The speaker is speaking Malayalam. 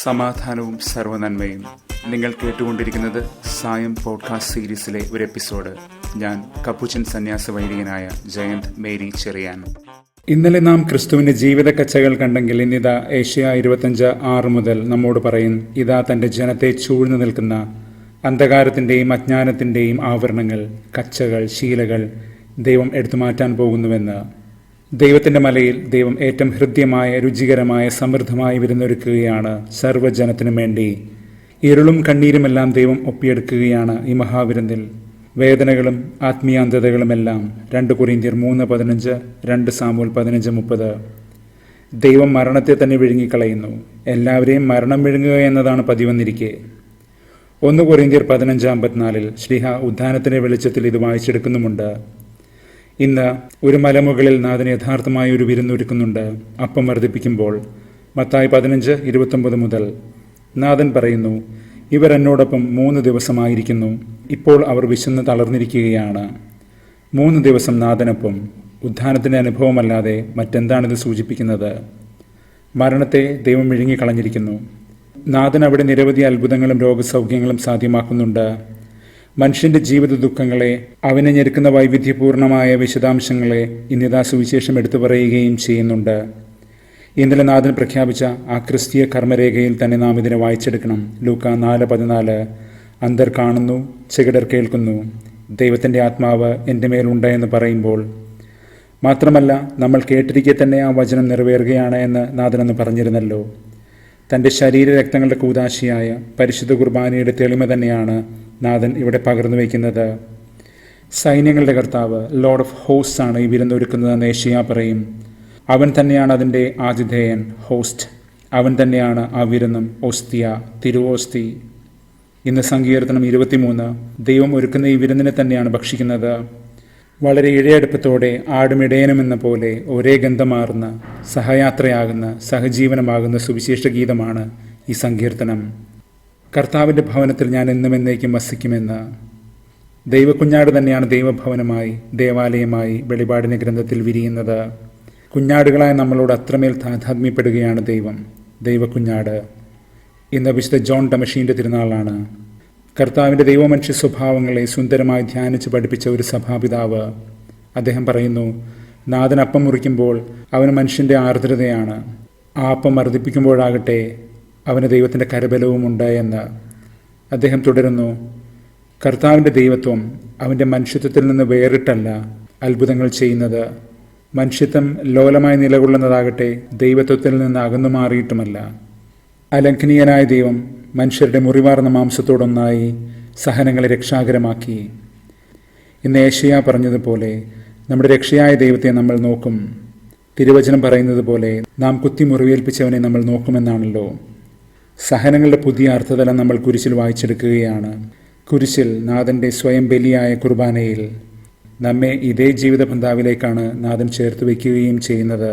സമാധാനവും സർവ്വനന്മയും. നിങ്ങൾ കേട്ടുകൊണ്ടിരിക്കുന്നത് സായം പോഡ്കാസ്റ്റ് സീരീസിലെ ഒരു എപ്പിസോഡ്. ഞാൻ കപ്പുച്ചൻ സന്യാസ വൈദികനായ ജയന്ത് മേരി ചെറിയാൻ. ഇന്നലെ നാം ക്രിസ്തുവിന്റെ ജീവിത കച്ചകൾ കണ്ടെങ്കിൽ ഇന്നിതാ ഏഷ്യ 25:6 മുതൽ നമ്മോട് പറയും, ഇതാ തന്റെ ജനത്തെ ചൂഴ്ന്നു നിൽക്കുന്ന അന്ധകാരത്തിന്റെയും അജ്ഞാനത്തിന്റെയും ആവരണങ്ങൾ, കച്ചകൾ, ശീലകൾ ദൈവം എടുത്തുമാറ്റാൻ പോകുന്നുവെന്ന്. ദൈവത്തിന്റെ മലയിൽ ദൈവം ഏറ്റവും ഹൃദ്യമായ, രുചികരമായ, സമൃദ്ധമായ വിരുന്നൊരുക്കുകയാണ് സർവ്വജനത്തിനും വേണ്ടി. ഇരുളും കണ്ണീരുമെല്ലാം ദൈവം ഒപ്പിയെടുക്കുകയാണ് ഈ മഹാവിരുന്നിൽ. വേദനകളും ആത്മീയാന്തതകളുമെല്ലാം. 2 കൊരിന്ത്യർ 3:15, 2 സാമുവേൽ 15:30. ദൈവം മരണത്തെ തന്നെ വിഴുങ്ങിക്കളയുന്നു. എല്ലാവരെയും മരണം വിഴുങ്ങുക എന്നതാണ് പതിവെന്നിരിക്കെ 1 കൊരിന്ത്യർ 15:54 ശ്ലീഹ ഉദ്ധാനത്തിന്റെ വെളിച്ചത്തിൽ ഇത് വായിച്ചെടുക്കുന്നുമുണ്ട്. ഇന്ന് ഒരു മലമുകളിൽ നാഥൻ യഥാർത്ഥമായ ഒരു വിരുന്നൊരുക്കുന്നുണ്ട്. അപ്പം വർദ്ധിപ്പിക്കുമ്പോൾ മത്തായി 15:29 മുതൽ നാഥൻ പറയുന്നു, ഇവർ എന്നോടൊപ്പം 3 ദിവസമായിരിക്കുന്നു. ഇപ്പോൾ അവർ വിശന്ന് തളർന്നിരിക്കുകയാണ്. 3 ദിവസം നാഥനൊപ്പം. ഉദ്ധാനത്തിൻ്റെ അനുഭവമല്ലാതെ മറ്റെന്താണിത് സൂചിപ്പിക്കുന്നത്? മരണത്തെ ദൈവം വിഴുങ്ങിക്കളഞ്ഞിരിക്കുന്നു. നാഥൻ അവിടെ നിരവധി അത്ഭുതങ്ങളും രോഗസൗഖ്യങ്ങളും സാധ്യമാക്കുന്നുണ്ട്. മനുഷ്യന്റെ ജീവിത ദുഃഖങ്ങളെ, അവനെ ഞെരുക്കുന്ന വൈവിധ്യപൂർണമായ വിശദാംശങ്ങളെ ഇന്നിതാ സുവിശേഷം എടുത്തു പറയുകയും ചെയ്യുന്നുണ്ട്. ഇന്നലെ നാഥൻ പ്രഖ്യാപിച്ച ആ ക്രിസ്തീയ കർമ്മരേഖയിൽ തന്നെ നാം ഇതിനെ വായിച്ചെടുക്കണം. ലൂക്ക 4:14 അന്ധർ കാണുന്നു, ചെകിടർ കേൾക്കുന്നു, ദൈവത്തിൻ്റെ ആത്മാവ് എൻ്റെ മേലുണ്ട് എന്ന് പറയുമ്പോൾ മാത്രമല്ല, നമ്മൾ കേട്ടിരിക്കെ തന്നെ ആ വചനം നിറവേറുകയാണ് എന്ന് നാഥനെന്ന് പറഞ്ഞിരുന്നല്ലോ. തൻ്റെ ശരീരരക്തങ്ങളുടെ കൂദാശിയായ പരിശുദ്ധ കുർബാനയുടെ തെളിമ തന്നെയാണ് നാഥൻ ഇവിടെ പകർന്നു വയ്ക്കുന്നത്. സൈന്യങ്ങളുടെ കർത്താവ്, ലോർഡ് ഓഫ് ഹോസ്റ്റ്സ് ആണ് ഈ വിരുന്നൊരുക്കുന്നതെന്ന് ഏഷ്യ പറയും. അവൻ തന്നെയാണ് അതിൻ്റെ ആതിഥേയൻ, ഹോസ്റ്റ്. അവൻ തന്നെയാണ് ആ വിരുന്നും, ഓസ്തിയ, തിരുവോസ്തി. ഇന്ന് സങ്കീർത്തനം 23 ദൈവം ഒരുക്കുന്ന ഈ വിരുന്നിനെ തന്നെയാണ് ഭക്ഷിക്കുന്നത്. വളരെ ഇഴയടുപ്പത്തോടെ ആടുമിടയനുമെന്ന പോലെ ഒരേ ഗന്ധമാർന്ന, സഹയാത്രയാകുന്ന, സഹജീവനമാകുന്ന സുവിശേഷ ഗീതമാണ് ഈ സങ്കീർത്തനം. കർത്താവിൻ്റെ ഭവനത്തിൽ ഞാൻ എന്നും എന്നേക്കും വസിക്കുമെന്ന്. ദൈവക്കുഞ്ഞാട് തന്നെയാണ് ദൈവഭവനമായി, ദേവാലയമായി വെളിപാടിന ഗ്രന്ഥത്തിൽ വിരിയുന്നത്. കുഞ്ഞാടുകളായ നമ്മളോട് അത്രമേൽ താതാത്മ്യപ്പെടുകയാണ് ദൈവം, ദൈവക്കുഞ്ഞാട്. ഇന്ന് വിശുദ്ധ ജോൺ ഡമഷീൻ്റെ തിരുനാളാണ്. കർത്താവിൻ്റെ ദൈവമനുഷ്യ സ്വഭാവങ്ങളെ സുന്ദരമായി ധ്യാനിച്ച് പഠിപ്പിച്ച ഒരു സഭാപിതാവ് അദ്ദേഹം പറയുന്നു, നാഥൻ അപ്പം മുറിക്കുമ്പോൾ അവന് മനുഷ്യൻ്റെ ആർദ്രതയാണ്, ആ അപ്പം വർദ്ധിപ്പിക്കുമ്പോഴാകട്ടെ അവന് ദൈവത്തിൻ്റെ കരബലവുമുണ്ട് എന്ന്. അദ്ദേഹം തുടരുന്നു, കർത്താവിൻ്റെ ദൈവത്വം അവൻ്റെ മനുഷ്യത്വത്തിൽ നിന്ന് വേറിട്ടല്ല അത്ഭുതങ്ങൾ ചെയ്യുന്നത്. മനുഷ്യത്വം ലോലമായി നിലകൊള്ളുന്നതാകട്ടെ ദൈവത്വത്തിൽ നിന്ന് അകന്നു മാറിയിട്ടുമല്ല. അലംഘനീയനായ ദൈവം മനുഷ്യരുടെ മുറിവാർന്ന മാംസത്തോടൊന്നായി സഹനങ്ങളെ രക്ഷാകരമാക്കി. ഇന്ന് ഏഷ്യ പറഞ്ഞതുപോലെ നമ്മുടെ രക്ഷയായ ദൈവത്തെ നമ്മൾ നോക്കും. തിരുവചനം പറയുന്നത് പോലെ നാം കുത്തി മുറിവേൽപ്പിച്ചവനെ നമ്മൾ നോക്കുമെന്നാണല്ലോ. സഹനങ്ങളുടെ പുതിയ അർത്ഥതലം നമ്മൾ കുരിശിൽ വായിച്ചെടുക്കുകയാണ്. കുരിശിൽ നാഥൻ്റെ സ്വയം ബലിയായ കുർബാനയിൽ നമ്മെ ഇതേ ജീവിത പന്താവിലേക്കാണ് നാഥൻ ചേർത്ത് വയ്ക്കുകയും ചെയ്യുന്നത്.